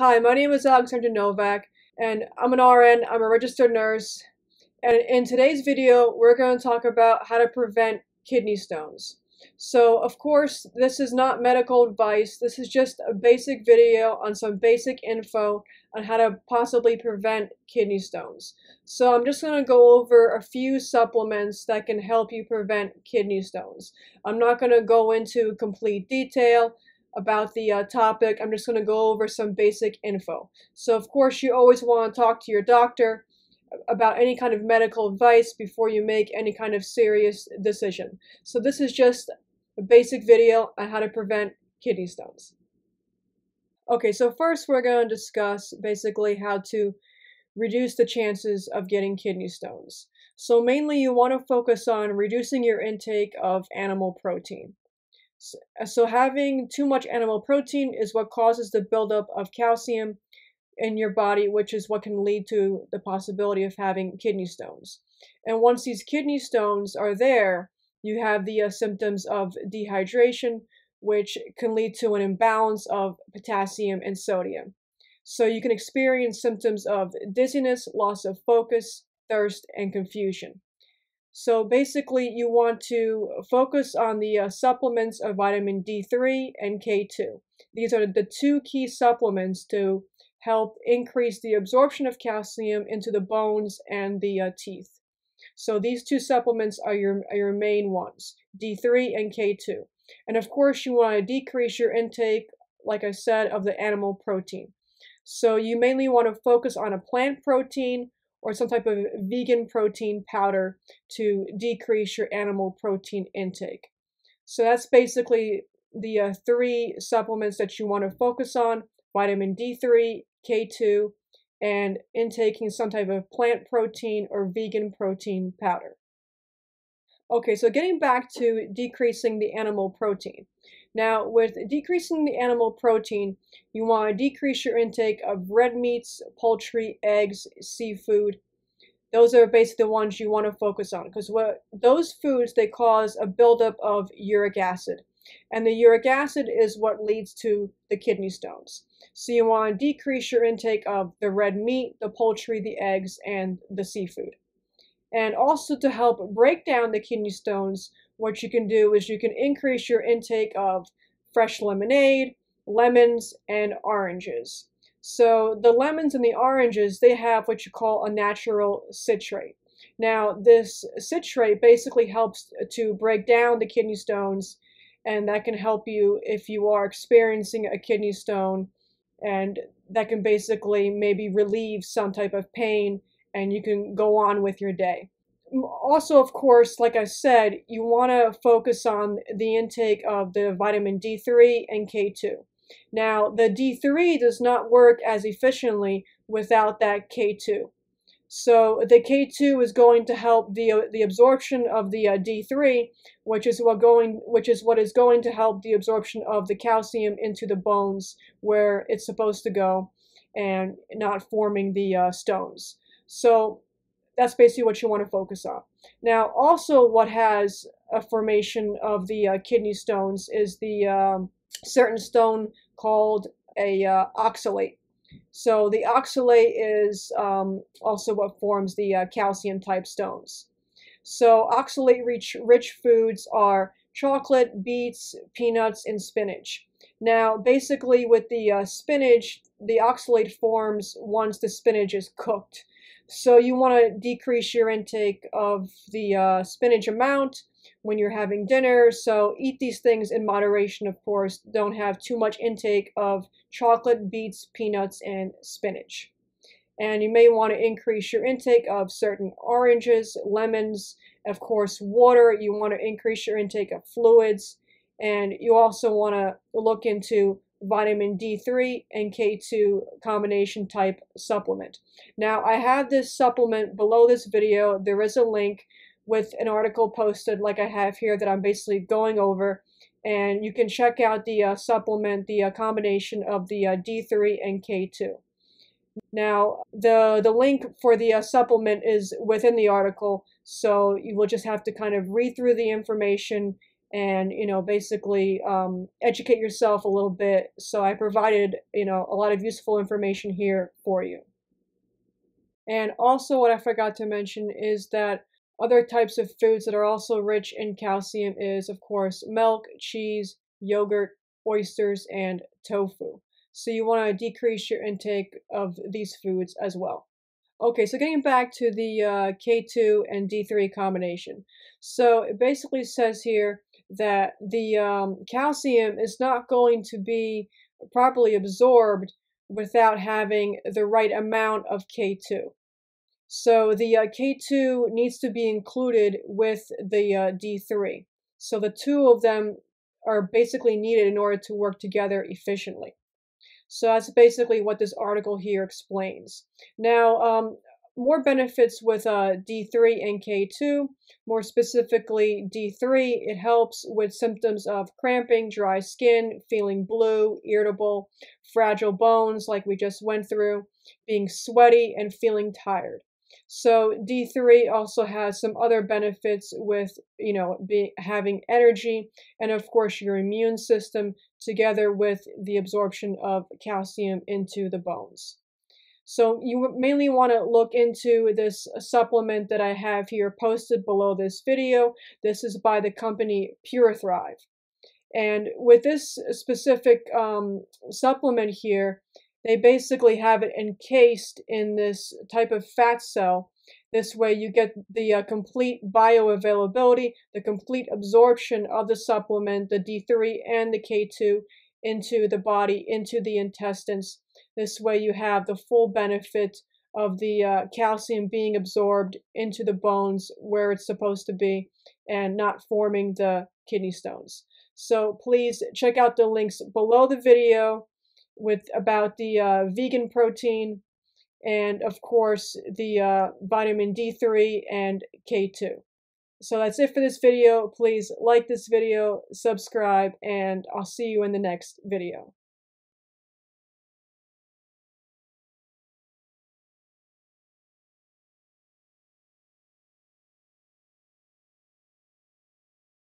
Hi, my name is Alexandra Novak, and I'm an RN, I'm a registered nurse, and in today's video, we're going to talk about how to prevent kidney stones. So, of course, this is not medical advice, this is just a basic video on some basic info on how to possibly prevent kidney stones. So I'm just going to go over a few supplements that can help you prevent kidney stones. I'm not going to go into complete detail about the topic. I'm just going to go over some basic info. So of course you always want to talk to your doctor about any kind of medical advice before you make any kind of serious decision. So this is just a basic video on how to prevent kidney stones. Okay, so first we're going to discuss basically how to reduce the chances of getting kidney stones. So mainly you want to focus on reducing your intake of animal protein. So having too much animal protein is what causes the buildup of calcium in your body, which is what can lead to the possibility of having kidney stones. And once these kidney stones are there, you have the symptoms of dehydration, which can lead to an imbalance of potassium and sodium. So you can experience symptoms of dizziness, loss of focus, thirst, and confusion. So basically, you want to focus on the supplements of vitamin D3 and K2. These are the two key supplements to help increase the absorption of calcium into the bones and the teeth. So these two supplements are your main ones, D3 and K2. And of course, you want to decrease your intake, like I said, of the animal protein. So you mainly want to focus on a plant protein or some type of vegan protein powder to decrease your animal protein intake. So that's basically the three supplements that you want to focus on: vitamin D3, K2, and intaking some type of plant protein or vegan protein powder. Okay, so getting back to decreasing the animal protein. Now, with decreasing the animal protein, you want to decrease your intake of red meats, poultry, eggs, seafood. Those are basically the ones you want to focus on, because those foods, they cause a buildup of uric acid. And the uric acid is what leads to the kidney stones. So you want to decrease your intake of the red meat, the poultry, the eggs, and the seafood. And also, to help break down the kidney stones, what you can do is you can increase your intake of fresh lemonade, lemons, and oranges. So the lemons and the oranges, they have what you call a natural citrate. Now, this citrate basically helps to break down the kidney stones, and that can help you if you are experiencing a kidney stone, and that can basically maybe relieve some type of pain, and you can go on with your day. Also, of course, like I said, you want to focus on the intake of the vitamin D3 and K2. Now, the D3 does not work as efficiently without that K2. So the K2 is going to help the absorption of the D3, which is what is going to help the absorption of the calcium into the bones where it's supposed to go, and not forming the stones. So that's basically what you want to focus on. Now, also what has a formation of the kidney stones is the certain stone called a oxalate. So the oxalate is also what forms the calcium type stones. So oxalate-rich foods are chocolate, beets, peanuts, and spinach. Now, basically with the spinach, the oxalate forms once the spinach is cooked. So you want to decrease your intake of the spinach amount when you're having dinner. So eat these things in moderation, of course. Don't have too much intake of chocolate, beets, peanuts, and spinach. And you may want to increase your intake of certain oranges, lemons, of course, water. You want to increase your intake of fluids. And you also want to look into vitamin D3 and K2 combination type supplement. Now, I have this supplement below this video. There is a link with an article posted like I have here that I'm basically going over, and you can check out the supplement, the combination of the D3 and K2. Now, the link for the supplement is within the article, so you will just have to kind of read through the information and basically educate yourself a little bit. So I provided a lot of useful information here for you. And also what I forgot to mention is that other types of foods that are also rich in calcium is, of course, milk, cheese, yogurt, oysters, and tofu. So you want to decrease your intake of these foods as well. Okay, so getting back to the K2 and D3 combination. So it basically says here that the calcium is not going to be properly absorbed without having the right amount of K2. So the K2 needs to be included with the D3. So the two of them are basically needed in order to work together efficiently. So that's basically what this article here explains. Now, more benefits with D3 and K2, more specifically D3, it helps with symptoms of cramping, dry skin, feeling blue, irritable, fragile bones like we just went through, being sweaty, and feeling tired. So D3 also has some other benefits with, having energy and of course your immune system together with the absorption of calcium into the bones. So you mainly want to look into this supplement that I have here posted below this video. This is by the company Pure Thrive. And with this specific supplement here, they basically have it encased in this type of fat cell. This way you get the complete bioavailability, the complete absorption of the supplement, the D3 and the K2 into the body, into the intestines. This way you have the full benefit of the calcium being absorbed into the bones where it's supposed to be and not forming the kidney stones. So please check out the links below the video about the vegan protein and of course the vitamin D3 and K2. So that's it for this video. Please like this video, subscribe, and I'll see you in the next video.